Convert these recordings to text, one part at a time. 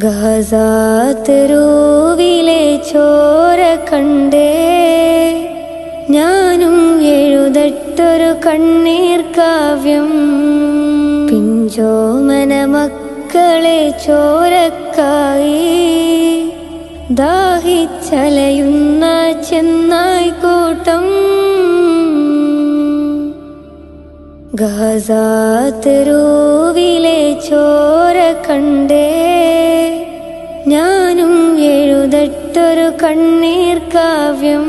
ഗാസാതെരുവിലെ ചോര കണ്ടേ ഞാനും എഴുതട്ടൊരു കണ്ണീർ കാവ്യം. പിഞ്ചോമന മക്കളെ ചോരക്കായി ദാഹിച്ചലയുന്ന ചെന്നായ്ക്കൂട്ടം. ഗാസാതെരുവിലെ ചോര കണ്ടേ ഞാനും എഴുതട്ടൊരു കണ്ണീർ കാവ്യം.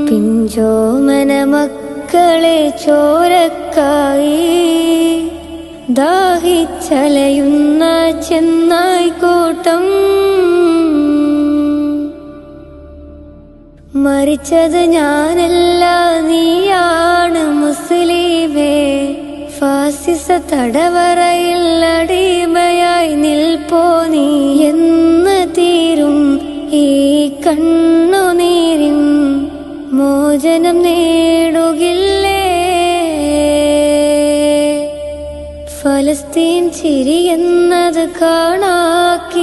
പിഞ്ചോമന മക്കളെ ചോരക്കായി ദാഹിച്ചലയുന്ന ചെന്നായ്ക്കൂട്ടം. മരിച്ചത് ഞാനല്ല, നീയാണ് മുസ്ലിമേ. ഫാസിസ തടവറയിൽ അടിമയായി നിൽപ്പോ നീ. എന്ന് തീരും ഈ കണ്ണുനീരിൻ മോചനം നേടുകില്ലേ? ഫലസ്തീൻ ചിരിയെന്നത് കാണാക്കിനാവല്ല,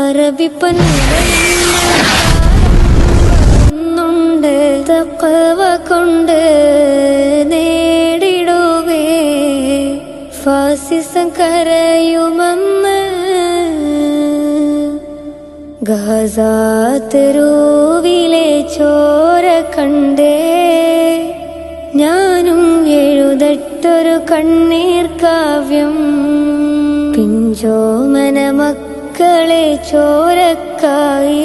അറബിപ്പന്നുണ്ട്. തഖ്വ കൊണ്ട് നേടിടുവേ ഫാസിസം കരയുമെന്ന്. ഗാസാതെരുവിലെ ചോര കണ്ടേ ഞാനും എഴുതട്ടൊരു കണ്ണീർ കാവ്യം. പിഞ്ചോമന മക്കളെ ചോരക്കായി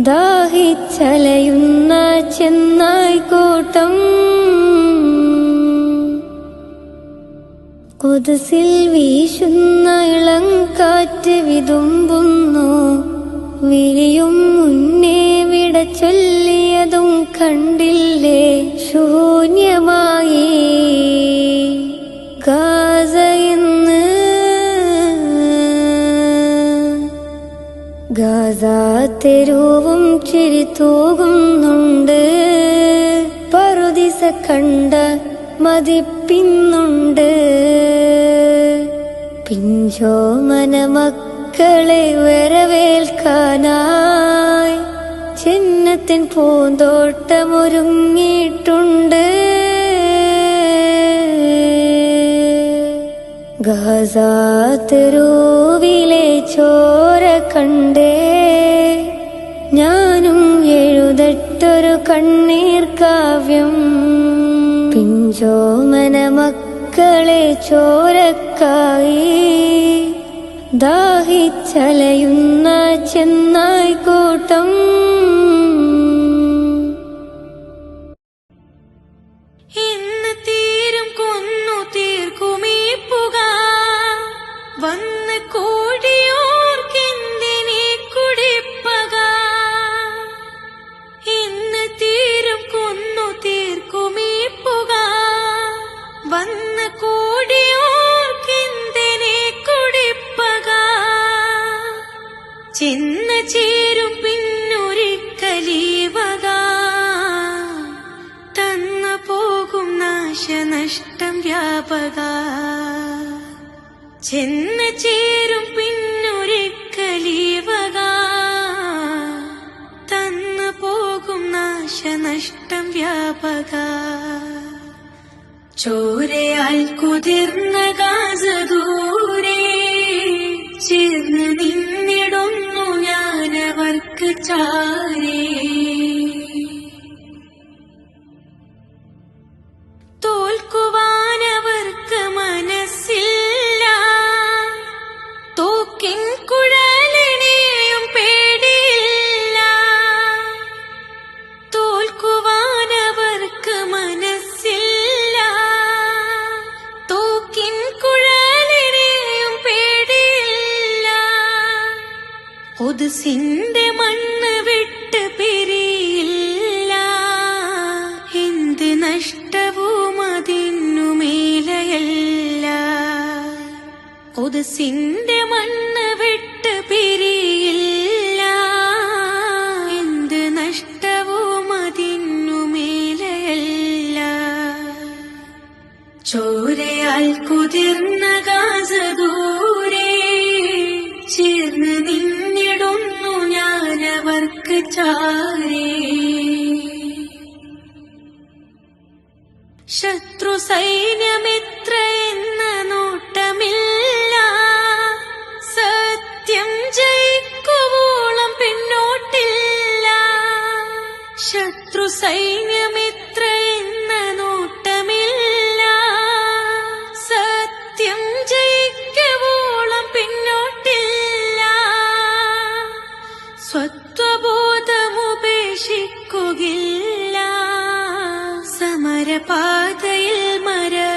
ദാഹിച്ചലയുന്ന ചെന്നായ്ക്കൂട്ടം. ഖുദ്സിൽ വീശുന്ന ഇളം കാറ്റ് വിതുമ്പുന്നു. വിരിയും മുന്നേ വിട ചൊല്ലിയതും കണ്ടില്ലേ? ശൂന്യമായി ഗാസ ഇന്ന്. ഗാസാതെരുവും ചിരി തൂകുന്നുണ്ട്. പറുദീസ കണ്ട മതിപ്പിന്നുണ്ട്. പിഞ്ചോമന മക്കളെ വരവേൽക്കാനായി ചിന്നത്തിൻ പൂന്തോട്ടമൊരുങ്ങിയിട്ടുണ്ട്. ഗാസാതെരുവിലെ ചോര കണ്ടേ ഞാനും എഴുതട്ടൊരു കണ്ണീർ കാവ്യം. പിഞ്ചോമന മക്കളെ ചോരക്കായി ദാഹിച്ചലയുന്ന ചെന്നായ്ക്കൂട്ടം. ഇന്ന് തീരും കൊന്നു തീർക്കുമീ പുക, വന്ന് കൂടിയോർക്കെന്തിനീ കുടിപ്പക. ഇന്ന് തീരും കൊന്നു തീർക്കുമീ പുക, വന്ന് കൂടിയോർക്കെന്തിനീ കുടിപ്പക. ചെന്ന് ചേരും പിന്നൊരിക്കലീ വക, തന്നു പോകും നാശനഷ്ടം വ്യാപക. ചെന്ന് ചേരും പിന്നൊരിക്കലീ വക, തന്നു പോകും നാശനഷ്ടം വ്യാപക. ചോരയാൽ കുതിർന്ന ഗാസ ദൂരെ ചേർന്ന് നിന്നിടുന്നു ഞാനവർക്ക് ചാരേ. തോൽക്കുവാനവർക്ക് മനസ്സില്ല, തോക്കിൻ കുഴലിനെയും പേടിയില്ല. തോൽക്കുവാനവർക്ക് മനസ്സില്ല, തോക്കിൻ കുഴലിനെയും പേടിയില്ല. ഖുദ്സിന്റെ മണ്ണ് വിട്ട് പിരിയില്ല, എന്ത് നഷ്ടവും അതിനു മേലെയല്ല. ഖുദ്സിന്റെ മണ്ണ് വിട്ട് പിരിയില്ല, എന്ത് നഷ്ടവും അതിനു മേലെയല്ല. ചോരയാൽ കുതിർന്ന ഗാസ ദൂരെ ചാരേ ശത്രു സൈന്യമിത്ര എന്ന നോട്ടമില്ല സത്യം ജയിക്കുവോളം പിന്നോട്ടില്ല ശത്രു സൈന്യമിത്ര എന്ന നോട്ടമില്ല സത്യം ജയിക്കുവോളം പിന്നോട്ടില്ല സ്വത്വബോധമുപേക്ഷിക്കുകയില്ല സമരപാതയിൽ മരണഭീതിയില്ല